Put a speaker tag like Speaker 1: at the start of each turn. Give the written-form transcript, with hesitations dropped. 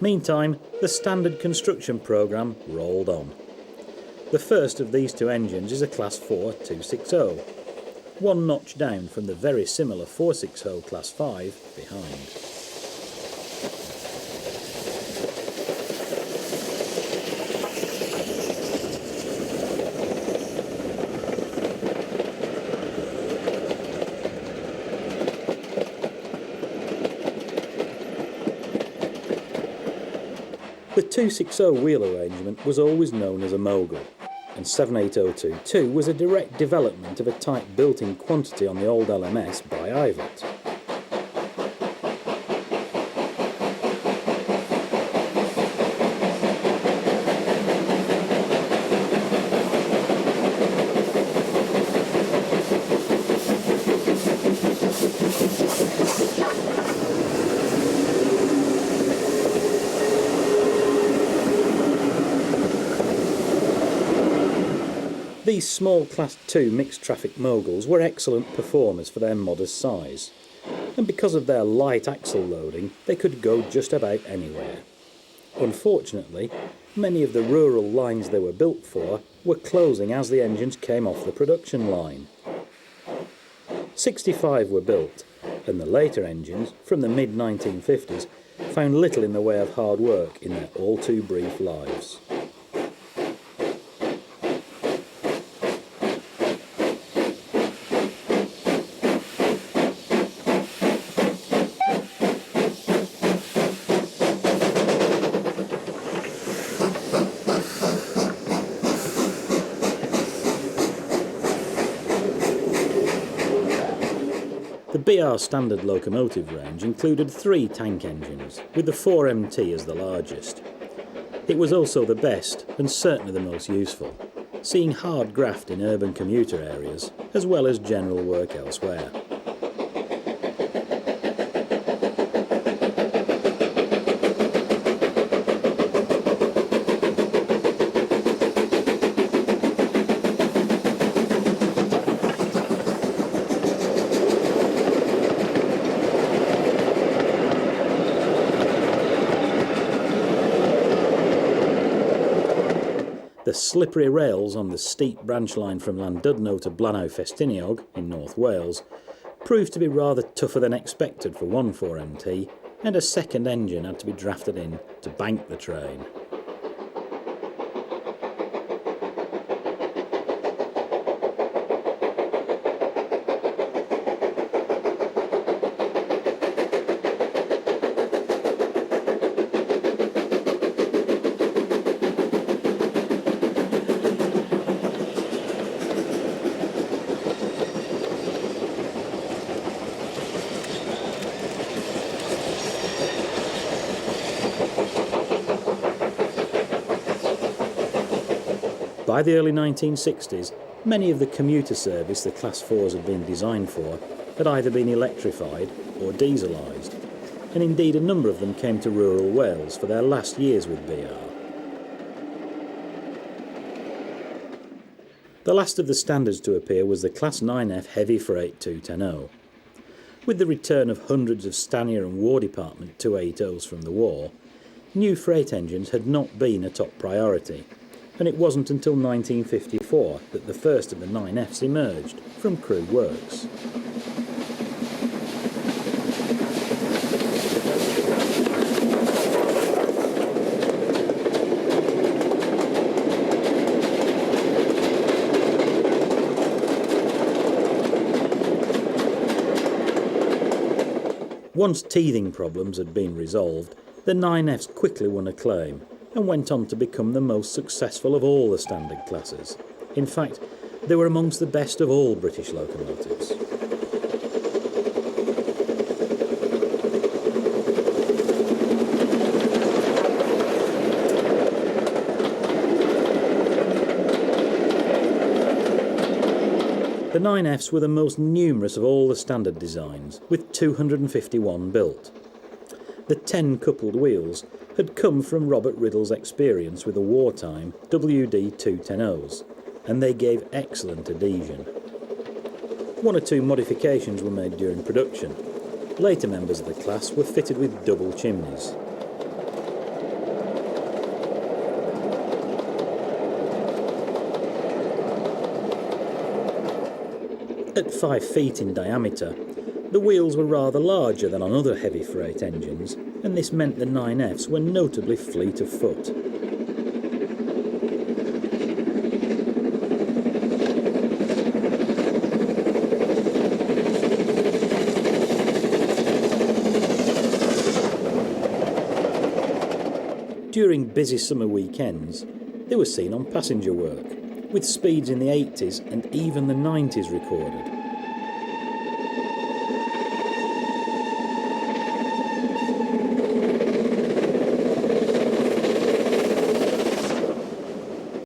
Speaker 1: Meantime, the standard construction programme rolled on. The first of these two engines is a Class 4 260, one notch down from the very similar 460 Class 5 behind. The 260 wheel arrangement was always known as a mogul, and 78022 was a direct development of a type built in quantity on the old LMS by Ivot. These small Class 2 mixed traffic moguls were excellent performers for their modest size, and because of their light axle loading they could go just about anywhere. Unfortunately, many of the rural lines they were built for were closing as the engines came off the production line. 65 were built, and the later engines, from the mid-1950s, found little in the way of hard work in their all too brief lives. The BR standard locomotive range included 3 tank engines, with the 4MT as the largest. It was also the best and certainly the most useful, seeing hard graft in urban commuter areas as well as general work elsewhere. The slippery rails on the steep branch line from Llandudno to Blaenau-Festiniog in North Wales proved to be rather tougher than expected for one 4MT, and a second engine had to be drafted in to bank the train. By the early 1960s, many of the commuter service the Class 4s had been designed for had either been electrified or dieselised, and indeed a number of them came to rural Wales for their last years with BR. The last of the standards to appear was the Class 9F Heavy Freight 210. With the return of hundreds of Stanier and War Department 280s from the war, new freight engines had not been a top priority, and it wasn't until 1954 that the first of the 9Fs emerged from Crewe Works. Once teething problems had been resolved, the 9Fs quickly won acclaim and went on to become the most successful of all the standard classes. In fact, they were amongst the best of all British locomotives. The 9Fs were the most numerous of all the standard designs, with 251 built. The 10 coupled wheels had come from Robert Riddle's experience with the wartime WD 210s, and they gave excellent adhesion. 1 or 2 modifications were made during production. Later members of the class were fitted with double chimneys. At 5 feet in diameter, the wheels were rather larger than on other heavy freight engines, and this meant the 9Fs were notably fleet of foot. During busy summer weekends, they were seen on passenger work, with speeds in the 80s and even the 90s recorded.